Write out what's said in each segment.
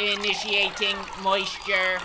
Initiating moisture.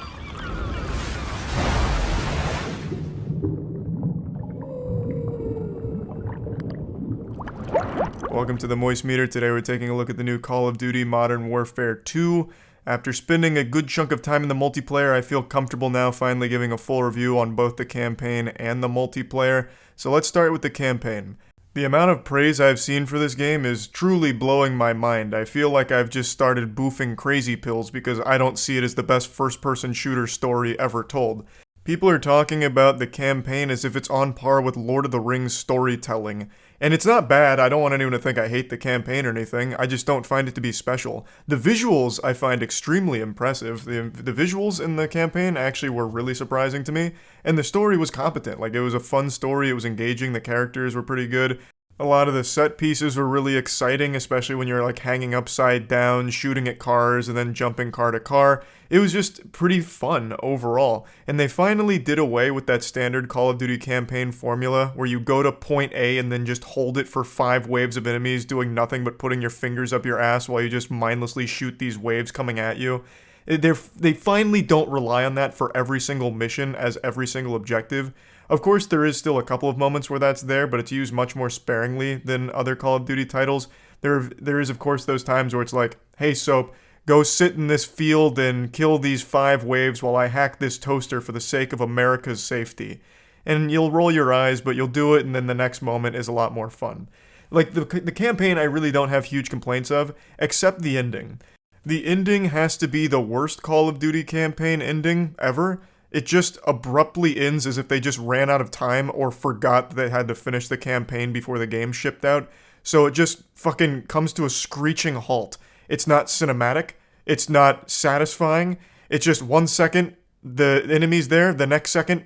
Welcome to the Moist Meter. Today we're taking a look at the new Call of Duty Modern Warfare 2. After spending a good chunk of time in the multiplayer, I feel comfortable now finally giving a full review on both the campaign and the multiplayer. So let's start with the campaign. The amount of praise I've seen for this game is truly blowing my mind. I feel like I've just started boofing crazy pills because I don't see it as the best first-person shooter story ever told. People are talking about the campaign as if it's on par with Lord of the Rings storytelling. And it's not bad, I don't want anyone to think I hate the campaign or anything, I just don't find it to be special. The visuals I find extremely impressive. The visuals in the campaign actually were really surprising to me, and the story was competent. Like, it was a fun story, it was engaging, the characters were pretty good. A lot of the set pieces were really exciting, especially when you're like hanging upside down, shooting at cars, and then jumping car to car. It was just pretty fun overall. And they finally did away with that standard Call of Duty campaign formula where you go to point A and then just hold it for 5 waves of enemies doing nothing but putting your fingers up your ass while you just mindlessly shoot these waves coming at you. They finally don't rely on that for every single mission as every single objective. Of course, there is still a couple of moments where that's there, but it's used much more sparingly than other Call of Duty titles. There is, of course, those times where it's like, hey, Soap, go sit in this field and kill these 5 waves while I hack this toaster for the sake of America's safety. And you'll roll your eyes, but you'll do it, and then the next moment is a lot more fun. Like, the campaign I really don't have huge complaints of, except the ending. The ending has to be the worst Call of Duty campaign ending ever. It just abruptly ends as if they just ran out of time or forgot that they had to finish the campaign before the game shipped out. So it just fucking comes to a screeching halt. It's not cinematic. It's not satisfying. It's just 1 second, the enemy's there, the next second,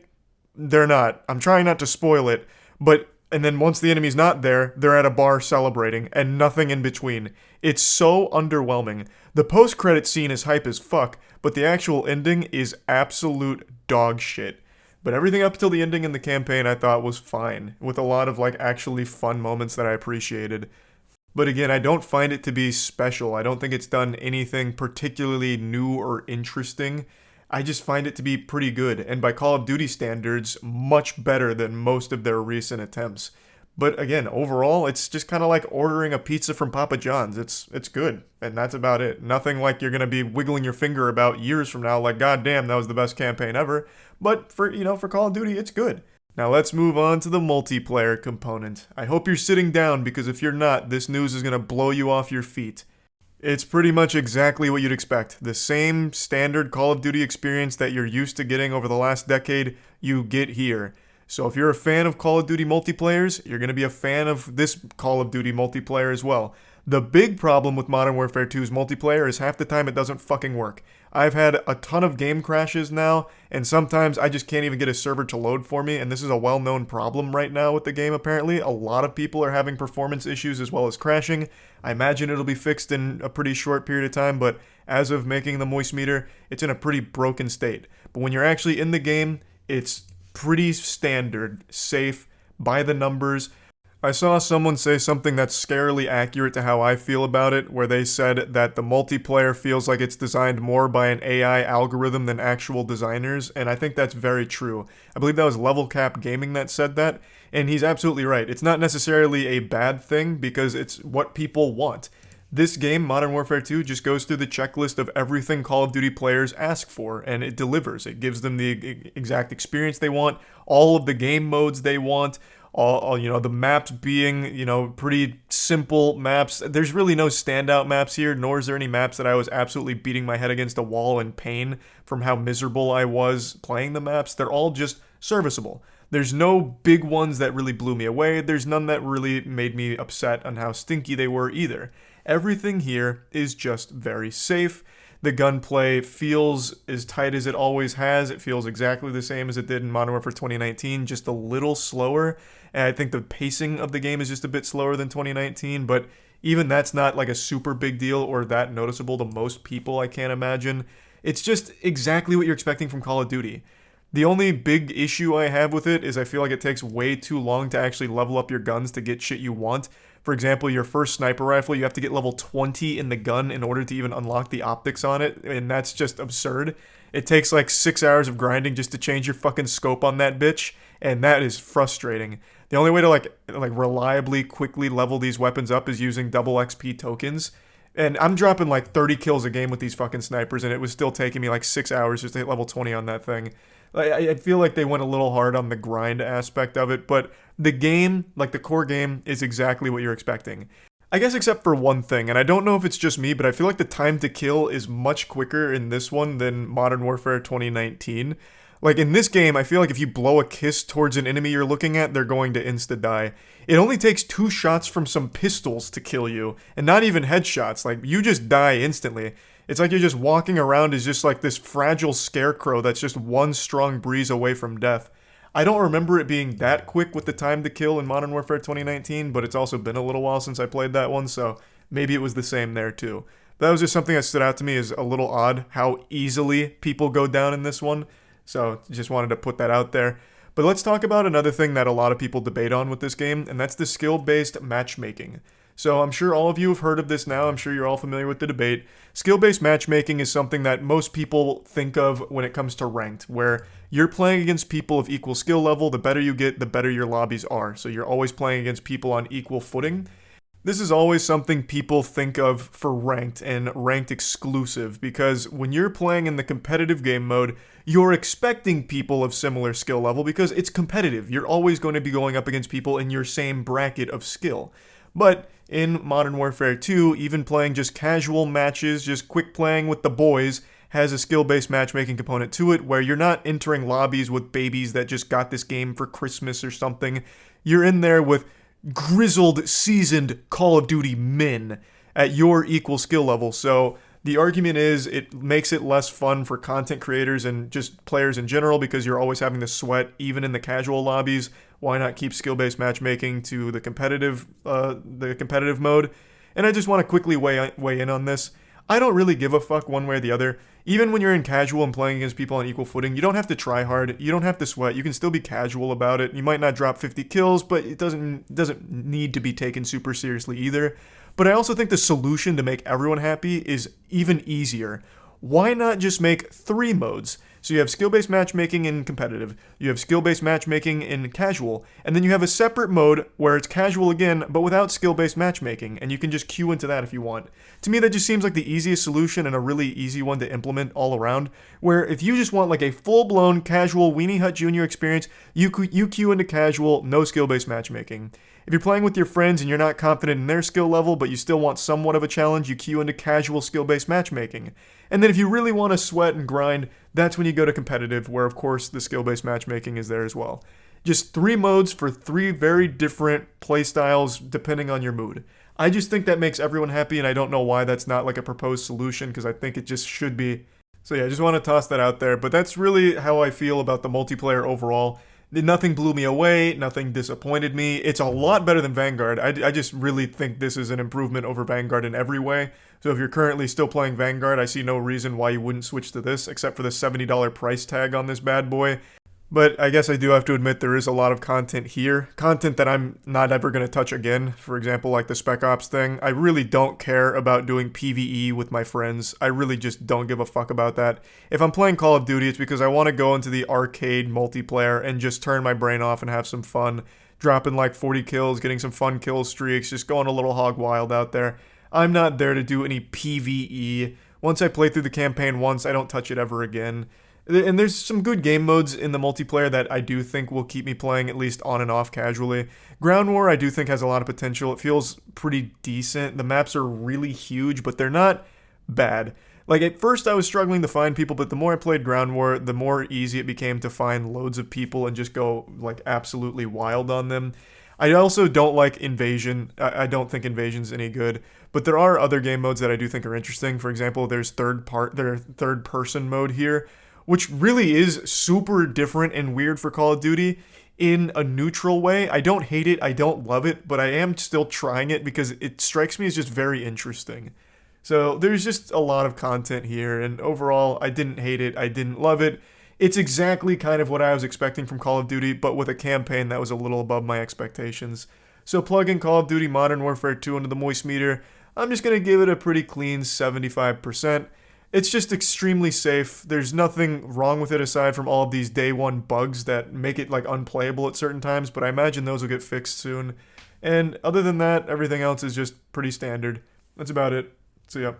they're not. I'm trying not to spoil it, and then once the enemy's not there, they're at a bar celebrating, and nothing in between. It's so underwhelming. The post-credit scene is hype as fuck, but the actual ending is absolute dog shit. But everything up till the ending in the campaign I thought was fine, with a lot of like actually fun moments that I appreciated. But again, I don't find it to be special. I don't think it's done anything particularly new or interesting. I just find it to be pretty good, and by Call of Duty standards, much better than most of their recent attempts. But again, overall, it's just kind of like ordering a pizza from Papa John's. It's good, and that's about it. Nothing like you're going to be wiggling your finger about years from now like, God damn, that was the best campaign ever. But for Call of Duty, it's good. Now let's move on to the multiplayer component. I hope you're sitting down, because if you're not, this news is going to blow you off your feet. It's pretty much exactly what you'd expect. The same standard Call of Duty experience that you're used to getting over the last decade, you get here. So if you're a fan of Call of Duty multiplayers, you're going to be a fan of this Call of Duty multiplayer as well. The big problem with Modern Warfare 2's multiplayer is half the time it doesn't fucking work. I've had a ton of game crashes now, and sometimes I just can't even get a server to load for me, and this is a well-known problem right now with the game apparently. A lot of people are having performance issues as well as crashing. I imagine it'll be fixed in a pretty short period of time, but as of making the Moist Meter, it's in a pretty broken state. But when you're actually in the game, it's pretty standard, safe, by the numbers. I saw someone say something that's scarily accurate to how I feel about it, where they said that the multiplayer feels like it's designed more by an AI algorithm than actual designers, and I think that's very true. I believe that was Level Cap Gaming that said that, and he's absolutely right. It's not necessarily a bad thing, because it's what people want. This game, Modern Warfare 2, just goes through the checklist of everything Call of Duty players ask for, and it delivers. It gives them the exact experience they want, all of the game modes they want, all the maps being, pretty simple maps. There's really no standout maps here, nor is there any maps that I was absolutely beating my head against a wall in pain from how miserable I was playing the maps. They're all just serviceable. There's no big ones that really blew me away. There's none that really made me upset on how stinky they were either. Everything here is just very safe. The gunplay feels as tight as it always has. It feels exactly the same as it did in Modern Warfare 2019, just a little slower. And I think the pacing of the game is just a bit slower than 2019, but even that's not like a super big deal or that noticeable to most people, I can't imagine. It's just exactly what you're expecting from Call of Duty. The only big issue I have with it is I feel like it takes way too long to actually level up your guns to get shit you want. For example, your first sniper rifle, you have to get level 20 in the gun in order to even unlock the optics on it, and that's just absurd. It takes like 6 hours of grinding just to change your fucking scope on that bitch, and that is frustrating. The only way to like reliably quickly level these weapons up is using double XP tokens. And I'm dropping like 30 kills a game with these fucking snipers, and it was still taking me like 6 hours just to hit level 20 on that thing. I feel like they went a little hard on the grind aspect of it, but the game, like the core game, is exactly what you're expecting. I guess except for one thing, and I don't know if it's just me, but I feel like the time to kill is much quicker in this one than Modern Warfare 2019. Like in this game, I feel like if you blow a kiss towards an enemy you're looking at, they're going to insta-die. It only takes 2 shots from some pistols to kill you, and not even headshots. Like, you just die instantly. It's like you're just walking around as just like this fragile scarecrow that's just one strong breeze away from death. I don't remember it being that quick with the time to kill in Modern Warfare 2019, but it's also been a little while since I played that one, so maybe it was the same there too. That was just something that stood out to me as a little odd, how easily people go down in this one. So just wanted to put that out there. But let's talk about another thing that a lot of people debate on with this game, and that's the skill-based matchmaking. So I'm sure all of you have heard of this now. I'm sure you're all familiar with the debate. Skill-based matchmaking is something that most people think of when it comes to ranked, where you're playing against people of equal skill level. The better you get, the better your lobbies are. So you're always playing against people on equal footing. This is always something people think of for ranked and ranked exclusive, because when you're playing in the competitive game mode, you're expecting people of similar skill level because it's competitive. You're always going to be going up against people in your same bracket of skill. But in Modern Warfare 2, even playing just casual matches, just quick playing with the boys, has a skill-based matchmaking component to it, where you're not entering lobbies with babies that just got this game for Christmas or something. You're in there with grizzled, seasoned Call of Duty men at your equal skill level. So the argument is it makes it less fun for content creators and just players in general because you're always having to sweat even in the casual lobbies. Why not keep skill-based matchmaking to the competitive mode? And I just want to quickly weigh in on this. I don't really give a fuck one way or the other. Even when you're in casual and playing against people on equal footing, you don't have to try hard. You don't have to sweat. You can still be casual about it. You might not drop 50 kills, but it doesn't need to be taken super seriously either. But I also think the solution to make everyone happy is even easier. Why not just make 3 modes? So you have skill-based matchmaking in competitive, you have skill-based matchmaking in casual, and then you have a separate mode where it's casual again, but without skill-based matchmaking, and you can just queue into that if you want. To me, that just seems like the easiest solution and a really easy one to implement all around, where if you just want like a full-blown casual Weenie Hut Jr. experience, you queue into casual, no skill-based matchmaking. If you're playing with your friends and you're not confident in their skill level, but you still want somewhat of a challenge, you queue into casual skill-based matchmaking. And then if you really want to sweat and grind, that's when you go to competitive, where of course the skill-based matchmaking is there as well. Just 3 modes for 3 very different playstyles depending on your mood. I just think that makes everyone happy, and I don't know why that's not like a proposed solution, because I think it just should be. So yeah, I just want to toss that out there, but that's really how I feel about the multiplayer overall. Nothing blew me away, nothing disappointed me. It's a lot better than Vanguard. I just really think this is an improvement over Vanguard in every way. So if you're currently still playing Vanguard, I see no reason why you wouldn't switch to this, except for the $70 price tag on this bad boy. But I guess I do have to admit there is a lot of content here. Content that I'm not ever going to touch again. For example, like the Spec Ops thing. I really don't care about doing PvE with my friends. I really just don't give a fuck about that. If I'm playing Call of Duty, it's because I want to go into the arcade multiplayer and just turn my brain off and have some fun. Dropping like 40 kills, getting some fun kill streaks, just going a little hog wild out there. I'm not there to do any PvE. Once I play through the campaign once, I don't touch it ever again. And there's some good game modes in the multiplayer that I do think will keep me playing at least on and off casually. Ground War I do think has a lot of potential. It feels pretty decent. The maps are really huge, but they're not bad. Like at first I was struggling to find people, but the more I played Ground War, the more easy it became to find loads of people and just go like absolutely wild on them. I also don't like Invasion. I don't think Invasion's any good, but there are other game modes that I do think are interesting. For example, there's third person mode here, which really is super different and weird for Call of Duty in a neutral way. I don't hate it, I don't love it, but I am still trying it because it strikes me as just very interesting. So there's just a lot of content here, and overall, I didn't hate it, I didn't love it. It's exactly kind of what I was expecting from Call of Duty, but with a campaign that was a little above my expectations. So plugging Call of Duty Modern Warfare 2 into the moist meter, I'm just going to give it a pretty clean 75%. It's just extremely safe. There's nothing wrong with it aside from all of these day one bugs that make it like unplayable at certain times, but I imagine those will get fixed soon. And other than that, everything else is just pretty standard. That's about it. See ya.